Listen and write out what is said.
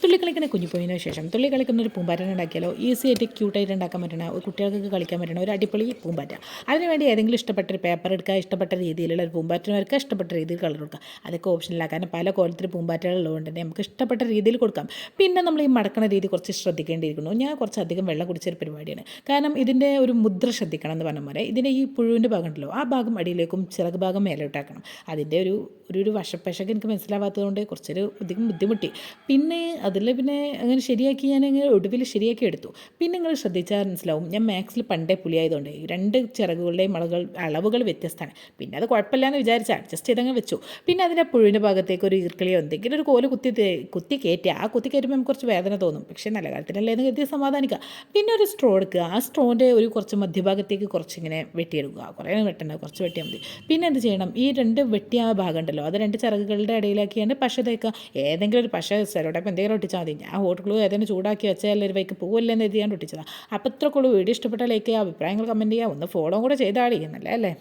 തുള്ളിക്കളിക്കുന്ന കുഞ്ഞിപ്പോയിന് ശേഷം തുള്ളി കളിക്കുന്ന ഒരു പൂമ്പാറ്റ ഉണ്ടാക്കിയാലോ ഈസി ആയിട്ട് ക്യൂട്ടായിട്ട് ഉണ്ടാക്കാൻ പറ്റണ ഒരു കുട്ടികൾക്ക് കളിക്കാൻ പറ്റണ ഒരു അടിപൊളി പൂമ്പാറ്റ. അതിനുവേണ്ടി ഏതെങ്കിലും ഇഷ്ടപ്പെട്ട ഒരു പേപ്പർ എടുക്കുക, ഇഷ്ടപ്പെട്ട രീതിയിലുള്ള ഒരു പൂമ്പാറ്റ വരക്കുക, ഇഷ്ടപ്പെട്ട രീതിയിൽ കളർ കൊടുക്കുക. അതൊക്കെ ഓപ്ഷനിലാണ്, കാരണം പല കോലത്തിൽ പൂമ്പാറ്റകളുള്ളതുകൊണ്ട് തന്നെ നമുക്ക് ഇഷ്ടപ്പെട്ട രീതിയിൽ കൊടുക്കാം. പിന്നെ നമ്മൾ ഈ മടക്കണ രീതി കുറച്ച് ശ്രദ്ധിക്കേണ്ടിയിരിക്കുന്നു. ഞാൻ കുറച്ചധികം വെള്ളം കുടിച്ചൊരു പരിപാടിയാണ്, കാരണം ഇതിൻ്റെ ഒരു മുദ്ര ശ്രദ്ധിക്കണം എന്ന് പറഞ്ഞ പോലെ ഇതിൻ്റെ ഈ പുഴുവിൻ്റെ ഭാഗം ഉണ്ടല്ലോ, ആ ഭാഗം അടിയിലേക്കും ചിറക് ഭാഗം മേലോട്ടാക്കണം. അതിൻ്റെ ഒരു വശപ്പശക്ക് എനിക്ക് മനസ്സിലാവാത്തതുകൊണ്ട് കുറച്ചൊരു അധികം ബുദ്ധിമുട്ടി. പിന്നെ പിന്നെ അങ്ങനെ ശരിയാക്കി ഞാൻ ഒടുവിൽ ശരിയാക്കി എടുത്തു. പിന്നെ നിങ്ങൾ ശ്രദ്ധിച്ചാൽ മനസ്സിലാവും, ഞാൻ മാക്സിൽ പണ്ടേ പുലിയായതുകൊണ്ട് രണ്ട് ചിറകുകളുടെയും അളവുകൾ വ്യത്യസ്തമാണ്. പിന്നെ അത് കുഴപ്പമില്ലാന്ന് വിചാരിച്ചാൽ അഡ്ജസ്റ്റ് ചെയ്തങ്ങ് വെച്ചു. പിന്നെ അതിൻ്റെ പുഴുവിൻ്റെ ഭാഗത്തേക്ക് ഒരു ഈർക്കിളിയോ എന്തെങ്കിലും ഒരു കോല് കുത്തി കയറ്റി, ആ കുത്തി കയറ്റുമ്പോൾ നമുക്ക് കുറച്ച് വേദന തോന്നും, പക്ഷേ നല്ല കാര്യത്തിനല്ലേ എന്ന് കരുതി സമാധാനിക്കുക. പിന്നെ ഒരു സ്ട്രോ എടുക്കുക, ആ സ്ട്രോൻ്റെ ഒരു കുറച്ച് മധ്യഭാഗത്തേക്ക് കുറച്ചിങ്ങനെ വെട്ടിയെടുക്കുക. കുറേ വെട്ടണ്ട, കുറച്ച് വെട്ടിയാൽ മതി. പിന്നെ എന്ത് ചെയ്യണം, ഈ രണ്ട് വെട്ടിയ ആ ഭാഗം ഉണ്ടല്ലോ, അത് രണ്ട് ചിറകുകളുടെ ഇടയിലാക്കിയാണ് പശ തേക്കുക. ഏതെങ്കിലും ഒരു പശ സെലോടൊപ്പം എന്തെങ്കിലും ഒട്ടിച്ചാൽ മതി. ഞാൻ ഹോട്ട് ഗ്ലൂ ഏതെങ്കിലും ചൂടാക്കി വെച്ചാൽ ഒരു വൈക്ക് പോവല്ലെന്ന് എഴുതിയാണ്ട് ഒട്ടിച്ചതാണ്. അപ്പോൾ ഇത്രക്കുള്ളൂ. വീഡിയോ ഇഷ്ടപ്പെട്ട ലൈക്ക് ചെയ്യുക, അഭിപ്രായങ്ങൾ കമൻറ്റ് ചെയ്യുക, ഒന്ന് ഫോളോ കൂടെ ചെയ്താൽ എന്നല്ലേ അല്ലേ.